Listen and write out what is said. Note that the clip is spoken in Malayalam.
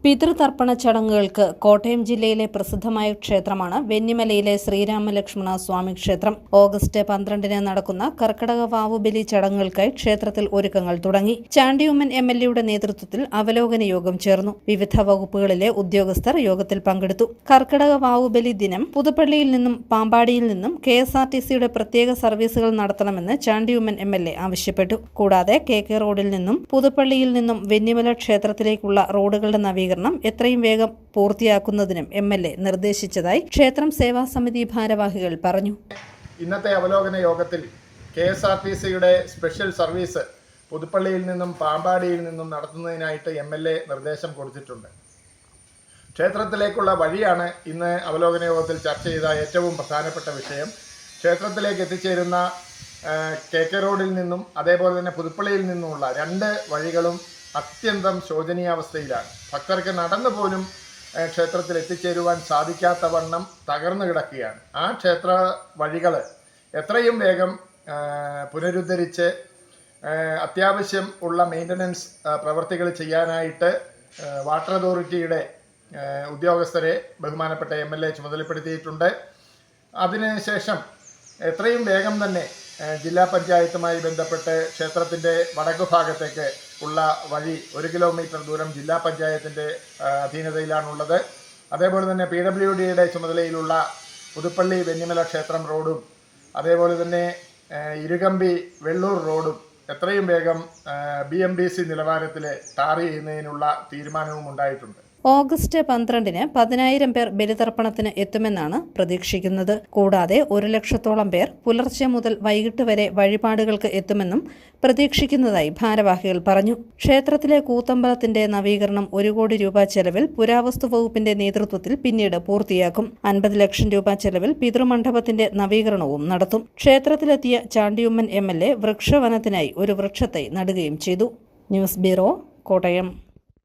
പിതൃതർപ്പണ ചടങ്ങുകൾക്ക് കോട്ടയം ജില്ലയിലെ പ്രസിദ്ധമായ ക്ഷേത്രമാണ് വെന്നിമലയിലെ ശ്രീരാമലക്ഷ്മണ സ്വാമി ക്ഷേത്രം. ഓഗസ്റ്റ് 12-ന് നടക്കുന്ന കർക്കിടക വാവുബലി ചടങ്ങുകൾക്കായി ക്ഷേത്രത്തിൽ ഒരുക്കങ്ങൾ തുടങ്ങി. ചാണ്ടിയുമ്മൻ MLA നേതൃത്വത്തിൽ അവലോകന യോഗം ചേർന്നു. വിവിധ വകുപ്പുകളിലെ ഉദ്യോഗസ്ഥർ യോഗത്തിൽ പങ്കെടുത്തു. കർക്കിടക വാവുബലി ദിനം പുതുപ്പള്ളിയിൽ നിന്നും പാമ്പാടിയിൽ നിന്നും KSRTCയുടെ പ്രത്യേക സർവീസുകൾ നടത്തണമെന്ന് ചാണ്ടിയുമ്മൻ MLA ആവശ്യപ്പെട്ടു. കൂടാതെ KK റോഡിൽ നിന്നും പുതുപ്പള്ളിയിൽ നിന്നും വെന്നിമല ക്ഷേത്രത്തിലേക്കുള്ള റോഡുകളുടെ നവീകരണം എത്രയും വേഗം പൂർത്തിയാക്കുന്നതിനും MLA നിർദ്ദേശിച്ചതായി ക്ഷേത്രം സേവാ സമിതി ഭാരവാഹികൾ പറഞ്ഞു. ഇന്നത്തെ അവലോകന യോഗത്തിൽ KSRTCയുടെ സ്പെഷ്യൽ സർവീസ് പുതുപ്പള്ളിയിൽ നിന്നും പാമ്പാടിയിൽ നിന്നും നടത്തുന്നതിനായിട്ട് MLA നിർദ്ദേശം കൊടുത്തിട്ടുണ്ട്. ക്ഷേത്രത്തിലേക്കുള്ള വഴിയാണ് ഇന്ന് അവലോകന യോഗത്തിൽ ചർച്ച ചെയ്ത ഏറ്റവും പ്രധാനപ്പെട്ട വിഷയം. ക്ഷേത്രത്തിലേക്ക് എത്തിച്ചേരുന്ന KK റോഡിൽ നിന്നും അതേപോലെ തന്നെ പുതുപ്പള്ളിയിൽ നിന്നുമുള്ള രണ്ട് വഴികളും അത്യന്തം ശോചനീയാവസ്ഥയിലാണ്. ഭക്തർക്ക് നടന്നു പോലും ക്ഷേത്രത്തിൽ എത്തിച്ചേരുവാൻ സാധിക്കാത്ത വണ്ണം തകർന്നു കിടക്കുകയാണ്. ആ ക്ഷേത്ര വഴികൾ എത്രയും വേഗം പുനരുദ്ധരിച്ച് അത്യാവശ്യം ഉള്ള മെയിൻ്റനൻസ് പ്രവൃത്തികൾ ചെയ്യാനായിട്ട് വാട്ടർ അതോറിറ്റിയുടെ ഉദ്യോഗസ്ഥരെ ബഹുമാനപ്പെട്ട MLA ചുമതലപ്പെടുത്തിയിട്ടുണ്ട്. അതിനുശേഷം എത്രയും വേഗം തന്നെ ജില്ലാ പഞ്ചായത്തുമായി ബന്ധപ്പെട്ട് ക്ഷേത്രത്തിൻ്റെ വടക്കു ഭാഗത്തേക്ക് ഉള്ള വഴി 1 കിലോമീറ്റർ ദൂരം ജില്ലാ പഞ്ചായത്തിൻ്റെ അധീനതയിലാണുള്ളത്. അതേപോലെ തന്നെ PWDയുടെ ചുമതലയിലുള്ള പുതുപ്പള്ളി വെന്നിമല ക്ഷേത്രം റോഡും അതേപോലെ തന്നെ ഇരുകമ്പി വെള്ളൂർ റോഡും എത്രയും വേഗം BMDC നിലവാരത്തിൽ ടാർ ചെയ്യുന്നതിനുള്ള തീരുമാനവും ഉണ്ടായിട്ടുണ്ട്. ഓഗസ്റ്റ് 12-ന് 10,000 പേർ ബലിതർപ്പണത്തിന് എത്തുമെന്നാണ് പ്രതീക്ഷിക്കുന്നത്. കൂടാതെ 1,00,000-ഓളം പേർ പുലർച്ചെ മുതൽ വൈകിട്ട് വരെ വഴിപാടുകൾക്ക് എത്തുമെന്നും പ്രതീക്ഷിക്കുന്നതായി ഭാരവാഹികൾ പറഞ്ഞു. ക്ഷേത്രത്തിലെ കൂത്തമ്പലത്തിന്റെ നവീകരണം 1 കോടി രൂപ ചെലവിൽ പുരാവസ്തു വകുപ്പിന്റെ നേതൃത്വത്തിൽ പിന്നീട് പൂർത്തിയാക്കും. 50 ലക്ഷം രൂപ ചെലവിൽ പിതൃമണ്ഡപത്തിന്റെ നവീകരണവും നടത്തും. ക്ഷേത്രത്തിലെത്തിയ ചാണ്ടിയുമ്മൻ MLA വൃക്ഷവനത്തിനായി ഒരു വൃക്ഷത്തൈ നടുകയും ചെയ്തു. News bureau, Kottayam.